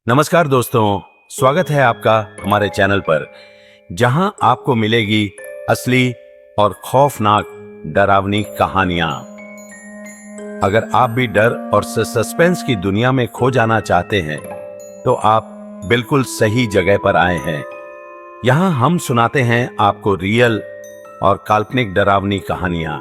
नमस्कार दोस्तों, स्वागत है आपका हमारे चैनल पर, जहां आपको मिलेगी असली और खौफनाक डरावनी कहानियां। अगर आप भी डर और सस्पेंस की दुनिया में खो जाना चाहते हैं, तो आप बिल्कुल सही जगह पर आए हैं। यहां हम सुनाते हैं आपको रियल और काल्पनिक डरावनी कहानियां,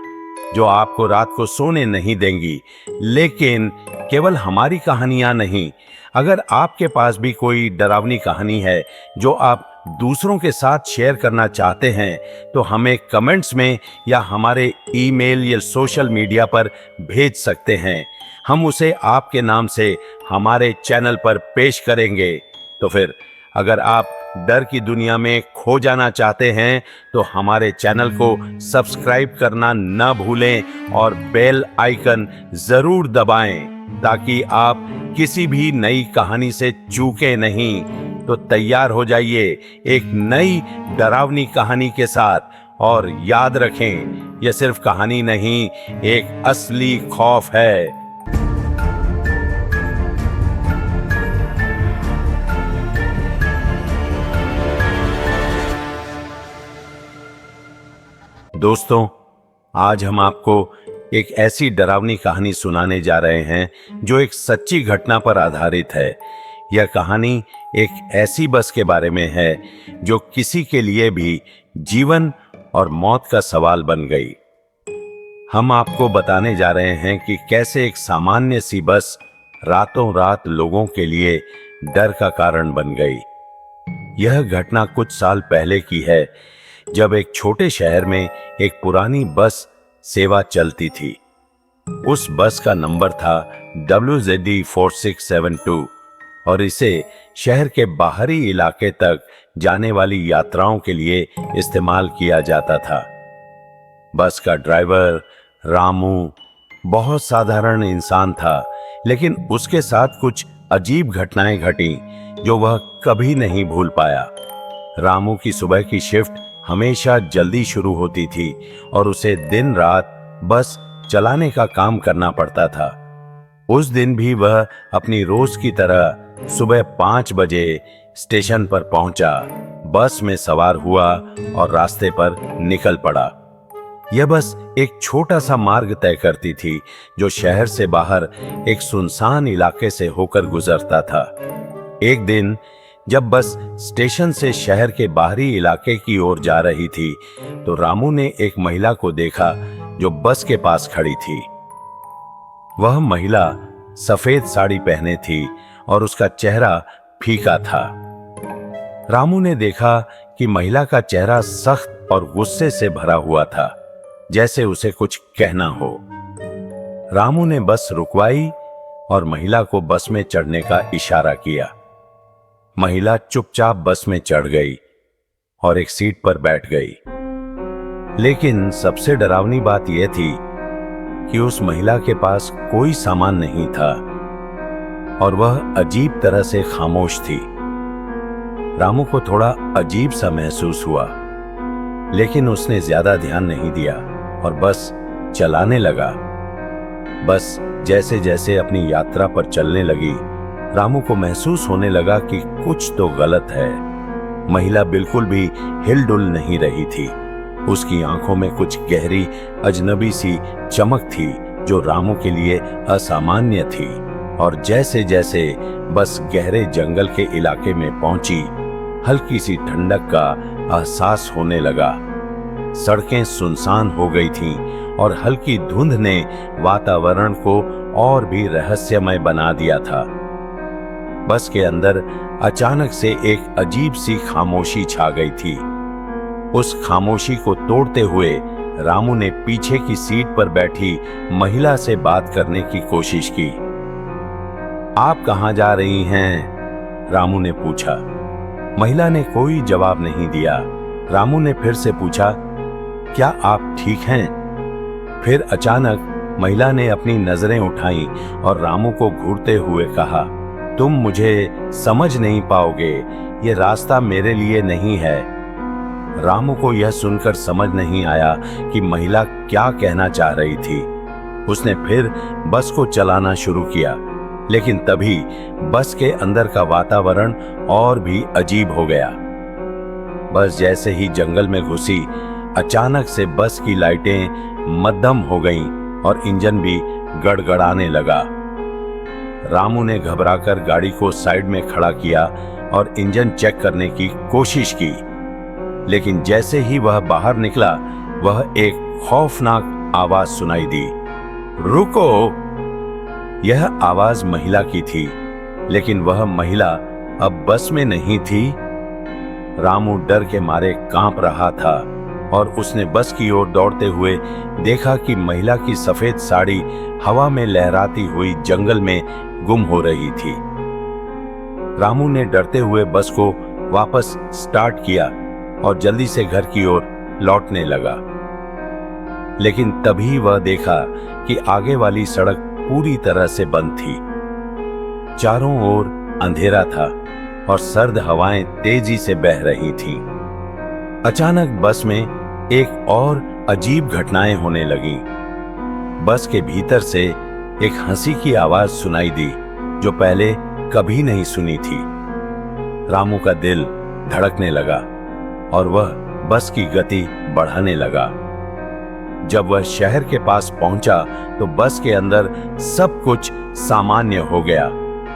जो आपको रात को सोने नहीं देंगी। लेकिन केवल हमारी कहानियां नहीं, अगर आपके पास भी कोई डरावनी कहानी है जो आप दूसरों के साथ शेयर करना चाहते हैं, तो हमें कमेंट्स में या हमारे ईमेल या सोशल मीडिया पर भेज सकते हैं। हम उसे आपके नाम से हमारे चैनल पर पेश करेंगे। तो फिर अगर आप डर की दुनिया में खो जाना चाहते हैं, तो हमारे चैनल को सब्सक्राइब करना न भूलें और बेल आइकन जरूर दबाएं, ताकि आप किसी भी नई कहानी से चूके नहीं। तो तैयार हो जाइए एक नई डरावनी कहानी के साथ, और याद रखें, यह सिर्फ कहानी नहीं, एक असली खौफ है। दोस्तों, आज हम आपको एक ऐसी डरावनी कहानी सुनाने जा रहे हैं जो एक सच्ची घटना पर आधारित है। यह कहानी एक ऐसी बस के बारे में है जो किसी के लिए भी जीवन और मौत का सवाल बन गई। हम आपको बताने जा रहे हैं कि कैसे एक सामान्य सी बस रातों रात लोगों के लिए डर का कारण बन गई। यह घटना कुछ साल पहले की है, जब एक छोटे शहर में एक पुरानी बस सेवा चलती थी। उस बस का नंबर था WZD4672 और इसे शहर के बाहरी इलाके तक जाने वाली यात्राओं के लिए इस्तेमाल किया जाता था। बस का ड्राइवर रामू बहुत साधारण इंसान था, लेकिन उसके साथ कुछ अजीब घटनाएं घटी जो वह कभी नहीं भूल पाया। रामू की सुबह की शिफ्ट हमेशा जल्दी शुरू होती थी और उसे दिन रात बस चलाने का काम करना पड़ता था। उस दिन भी वह अपनी रोज की तरह सुबह 5 बजे स्टेशन पर पहुंचा, बस में सवार हुआ और रास्ते पर निकल पड़ा। यह बस एक छोटा सा मार्ग तय करती थी जो शहर से बाहर एक सुनसान इलाके से होकर गुजरता था। एक दिन जब बस स्टेशन से शहर के बाहरी इलाके की ओर जा रही थी, तो रामू ने एक महिला को देखा जो बस के पास खड़ी थी। वह महिला सफेद साड़ी पहने थी और उसका चेहरा फीका था। रामू ने देखा कि महिला का चेहरा सख्त और गुस्से से भरा हुआ था, जैसे उसे कुछ कहना हो। रामू ने बस रुकवाई और महिला को बस में चढ़ने का इशारा किया। महिला चुपचाप बस में चढ़ गई और एक सीट पर बैठ गई। लेकिन सबसे डरावनी बात यह थी कि उस महिला के पास कोई सामान नहीं था और वह अजीब तरह से खामोश थी। रामू को थोड़ा अजीब सा महसूस हुआ, लेकिन उसने ज्यादा ध्यान नहीं दिया और बस चलाने लगा। बस जैसे जैसे अपनी यात्रा पर चलने लगी, रामू को महसूस होने लगा कि कुछ तो गलत है। महिला बिल्कुल भी हिलडुल नहीं रही थी। उसकी आंखों में कुछ गहरी अजनबी सी चमक थी जो रामू के लिए असामान्य थी। और जैसे जैसे बस गहरे जंगल के इलाके में पहुंची, हल्की सी ठंडक का एहसास होने लगा। सड़कें सुनसान हो गई थीं और हल्की धुंध ने वातावरण को और भी रहस्यमय बना दिया था। बस के अंदर अचानक से एक अजीब सी खामोशी छा गई थी। उस खामोशी को तोड़ते हुए रामू ने पीछे की सीट पर बैठी महिला से बात करने की कोशिश की। आप कहां जा रही हैं? रामू ने पूछा। महिला ने कोई जवाब नहीं दिया। रामू ने फिर से पूछा, क्या आप ठीक हैं? फिर अचानक महिला ने अपनी नजरें उठाई और रामू को घूरते हुए कहा, तुम मुझे समझ नहीं पाओगे, ये रास्ता मेरे लिए नहीं है। रामू को यह सुनकर समझ नहीं आया कि महिला क्या कहना चाह रही थी। उसने फिर बस को चलाना शुरू किया, लेकिन तभी बस के अंदर का वातावरण और भी अजीब हो गया। बस जैसे ही जंगल में घुसी, अचानक से बस की लाइटें मद्धम हो गईं और इंजन भी गड़गड़ाने लगा। रामू ने घबराकर गाड़ी को साइड में खड़ा किया और इंजन चेक करने की कोशिश की, लेकिन जैसे ही वह बाहर निकला, वह एक खौफनाक आवाज सुनाई दी, रुको। यह आवाज महिला की थी, लेकिन वह महिला अब बस में नहीं थी। रामू डर के मारे कांप रहा था और उसने बस की ओर दौड़ते हुए देखा कि महिला की सफेद साड़ी हवा में लहराती हुई जंगल में गुम हो रही थी। रामू ने डरते हुए बस को वापस स्टार्ट किया और जल्दी से घर की ओर लौटने लगा, लेकिन तभी वह देखा कि आगे वाली सड़क पूरी तरह से बंद थी। चारों ओर अंधेरा था और सर्द हवाएं तेजी से बह रही थीं। अचानक बस में एक और अजीब घटनाएं होने लगीं। बस के भीतर से एक हंसी की आवाज सुनाई दी जो पहले कभी नहीं सुनी थी। रामू का दिल धड़कने लगा और वह बस की गति बढ़ाने लगा। जब वह शहर के पास पहुंचा तो बस के अंदर सब कुछ सामान्य हो गया,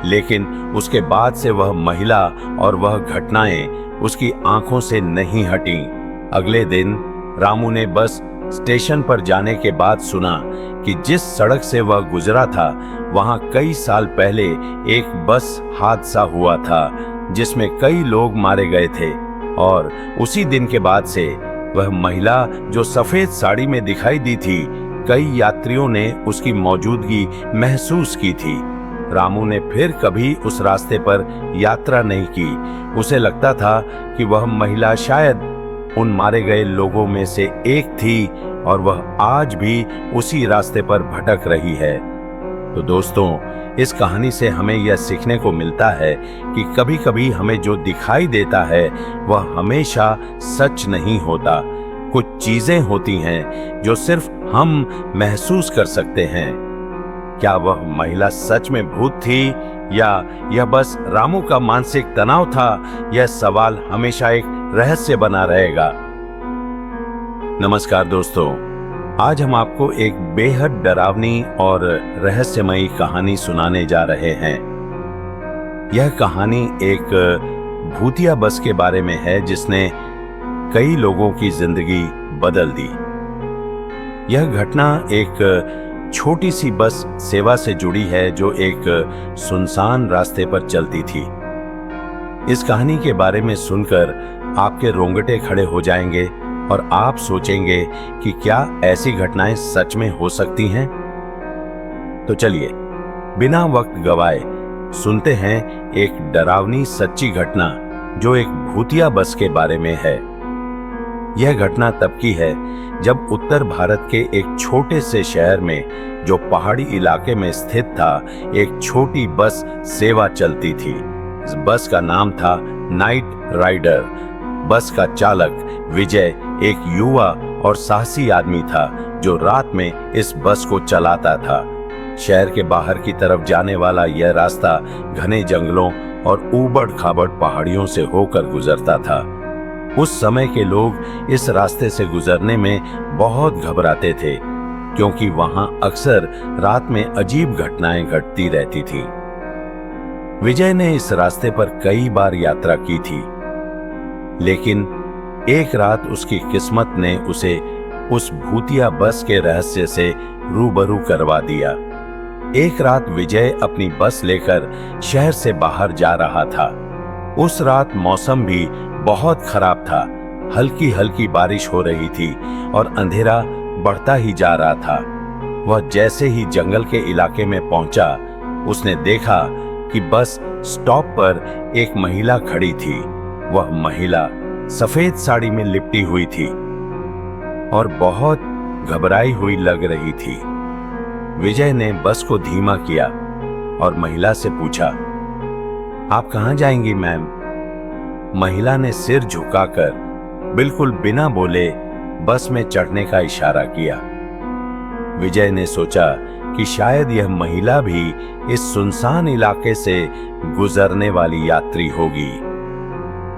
लेकिन उसके बाद से वह महिला और वह घटनाएं उसकी आंखों से नहीं हटीं। अगले दिन रामू ने बस स्टेशन पर जाने के बाद सुना कि जिस सड़क से वह गुजरा था, वहां कई साल पहले एक बस हादसा हुआ था जिसमें कई लोग मारे गए थे, और उसी दिन के बाद से वह महिला जो सफेद साड़ी में दिखाई दी थी, कई यात्रियों ने उसकी मौजूदगी महसूस की थी। रामू ने फिर कभी उस रास्ते पर यात्रा नहीं की। उसे लगता था कि वह महिला शायद उन मारे गए लोगों में से एक थी और वह आज भी उसी रास्ते पर भटक रही है। तो दोस्तों, इस कहानी से हमें यह सीखने को मिलता है कि कभी-कभी हमें जो दिखाई देता है वह हमेशा सच नहीं होता। कुछ चीजें होती हैं जो सिर्फ हम महसूस कर सकते हैं। क्या वह महिला सच में भूत थी या यह बस रामू का मानसिक तनाव था? यह सवाल हमेशा एक रहस्य बना रहेगा। नमस्कार दोस्तों, आज हम आपको एक बेहद डरावनी और रहस्यमयी कहानी सुनाने जा रहे हैं। यह कहानी एक भूतिया बस के बारे में है जिसने कई लोगों की जिंदगी बदल दी। यह घटना एक छोटी सी बस सेवा से जुड़ी है जो एक सुनसान रास्ते पर चलती थी। इस कहानी के बारे में सुनकर आपके रोंगटे खड़े हो जाएंगे और आप सोचेंगे कि क्या ऐसी घटनाएं सच में हो सकती हैं? तो चलिए बिना वक्त गवाए सुनते हैं एक डरावनी सच्ची घटना जो एक भूतिया बस के बारे में है। यह घटना तब की है जब उत्तर भारत के एक छोटे से शहर में, जो पहाड़ी इलाके में स्थित था, एक छोटी बस सेवा चलती थी। इस बस का नाम था नाइट राइडर। बस का चालक विजय एक युवा और साहसी आदमी था जो रात में इस बस को चलाता था। शहर के बाहर की तरफ जाने वाला यह रास्ता घने जंगलों और ऊबड़-खाबड़ पहाड़ियों से होकर गुजरता था। उस समय के लोग इस रास्ते से गुजरने में बहुत घबराते थे क्योंकि वहां अक्सर रात में अजीब घटनाएं घटती रहती थी। विजय ने इस रास्ते पर कई बार यात्रा की थी, लेकिन एक रात उसकी किस्मत ने उसे उस भूतिया बस के रहस्य से रूबरू करवा दिया। एक रात विजय अपनी बस लेकर शहर से बाहर जा रहा था। उस रात मौसम भी बहुत खराब था। हल्की हल्की बारिश हो रही थी और अंधेरा बढ़ता ही जा रहा था। वह जैसे ही जंगल के इलाके में पहुंचा, उसने देखा कि बस स्टॉप पर एक महिला खड़ी थी। वह महिला सफेद साड़ी में लिपटी हुई थी और बहुत घबराई हुई लग रही थी। विजय ने बस को धीमा किया और महिला से पूछा, आप कहां जाएंगी मैम? महिला ने सिर झुकाकर बिल्कुल बिना बोले बस में चढ़ने का इशारा किया। विजय ने सोचा कि शायद यह महिला भी इस सुनसान इलाके से गुजरने वाली यात्री होगी।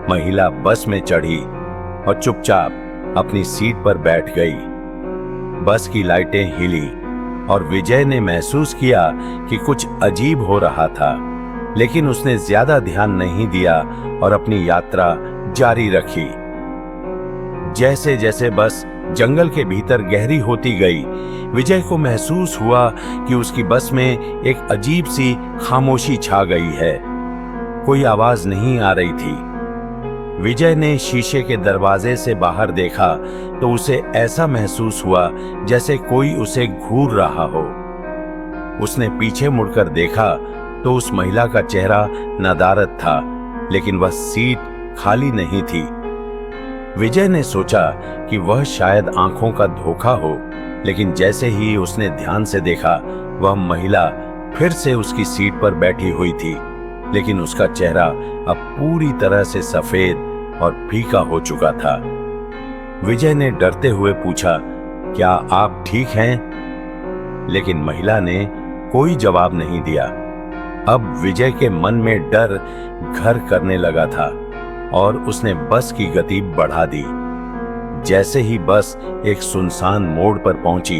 महिला बस में चढ़ी और चुपचाप अपनी सीट पर बैठ गई। बस की लाइटें हिली और विजय ने महसूस किया कि कुछ अजीब हो रहा था, लेकिन उसने ज्यादा ध्यान नहीं दिया और अपनी यात्रा जारी रखी। जैसे जैसे बस जंगल के भीतर गहरी होती गई, विजय को महसूस हुआ कि उसकी बस में एक अजीब सी खामोशी छा गई है। कोई आवाज नहीं आ रही थी। विजय ने शीशे के दरवाजे से बाहर देखा तो उसे ऐसा महसूस हुआ जैसे कोई उसे घूर रहा हो। उसने पीछे मुड़कर देखा तो उस महिला का चेहरा नदारद था, लेकिन वह सीट खाली नहीं थी। विजय ने सोचा कि वह शायद आंखों का धोखा हो, लेकिन जैसे ही उसने ध्यान से देखा, वह महिला फिर से उसकी सीट पर बैठी हुई थी, लेकिन उसका चेहरा अब पूरी तरह से सफेद और फीका हो चुका था। विजय ने डरते हुए पूछा, क्या आप ठीक हैं? लेकिन महिला ने कोई जवाब नहीं दिया। अब विजय के मन में डर घर करने लगा था और उसने बस की गति बढ़ा दी। जैसे ही बस एक सुनसान मोड़ पर पहुंची,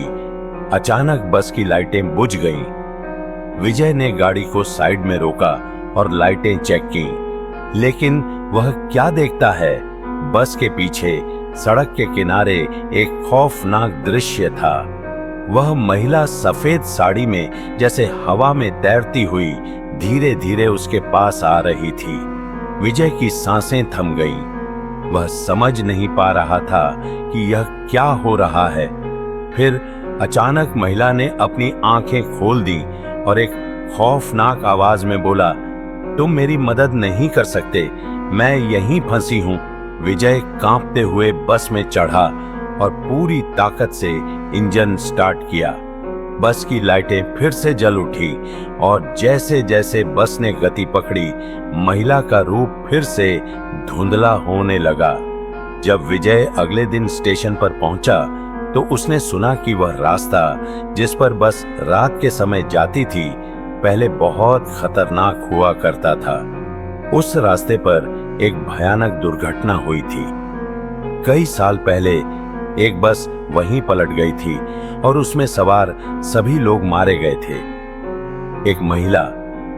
अचानक बस की लाइटें बुझ गईं। विजय ने गाड़ी को साइड में रोका और लाइटें चेक की, लेकिन वह क्या देखता है, बस के पीछे सड़क के किनारे एक खौफनाक दृश्य था। वह महिला सफेद साड़ी में जैसे हवा में तैरती हुई धीरे धीरे उसके पास आ रही थी। विजय की सांसें थम गईं। वह समझ नहीं पा रहा था कि यह क्या हो रहा है। फिर अचानक महिला ने अपनी आंखें खोल दी और एक खौफनाक आवाज में बोला, तुम मेरी मदद नहीं कर सकते, मैं यहीं फंसी हूं। विजय कांपते हुए बस में चढ़ा और पूरी ताकत से इंजन स्टार्ट किया। बस की लाइटें फिर से जल उठी और जैसे जैसे बस ने गति पकड़ी, महिला का रूप फिर से धुंधला होने लगा। जब विजय अगले दिन स्टेशन पर पहुंचा तो उसने सुना कि वह रास्ता जिस पर बस रात के समय जाती थी, पहले बहुत खतरनाक हुआ करता था। उस रास्ते पर एक भयानक दुर्घटना हुई थी। कई साल पहले एक बस वहीं पलट गई थी और उसमें सवार सभी लोग मारे गए थे। एक महिला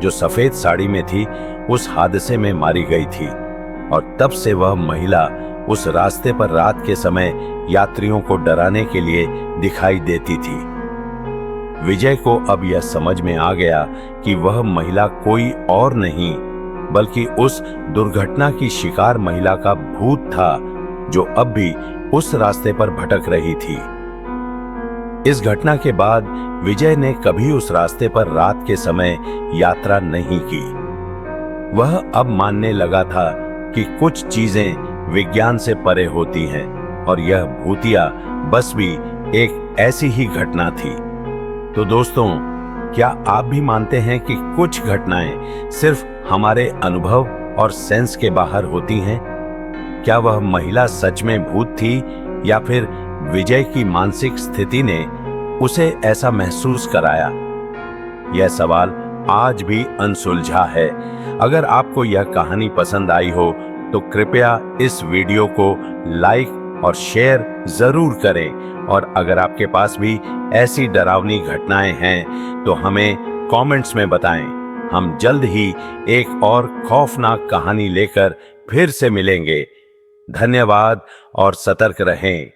जो सफेद साड़ी में थी उस हादसे में मारी गई थी और तब से वह महिला उस रास्ते पर रात के समय यात्रियों को डराने के लिए दिखाई देती थी। विजय को अब यह समझ में आ गया कि वह महिला कोई और नहीं बल्कि उस दुर्घटना की शिकार महिला का भूत था, जो अब भी उस रास्ते पर भटक रही थी। इस घटना के बाद विजय ने कभी उस रास्ते पर रात के समय यात्रा नहीं की। वह अब मानने लगा था कि कुछ चीजें विज्ञान से परे होती हैं और यह भूतिया बस भी एक ऐसी ही घटना थी। तो दोस्तों, क्या आप भी मानते हैं कि कुछ घटनाएं सिर्फ हमारे अनुभव और सेंस के बाहर होती हैं? क्या वह महिला सच में भूत थी या फिर विजय की मानसिक स्थिति ने उसे ऐसा महसूस कराया? यह सवाल आज भी अनसुलझा है। अगर आपको यह कहानी पसंद आई हो तो कृपया इस वीडियो को लाइक और शेयर जरूर करें, और अगर आपके पास भी ऐसी डरावनी घटनाएं हैं तो हमें कमेंट्स में बताएं। हम जल्द ही एक और खौफनाक कहानी लेकर फिर से मिलेंगे। धन्यवाद और सतर्क रहें।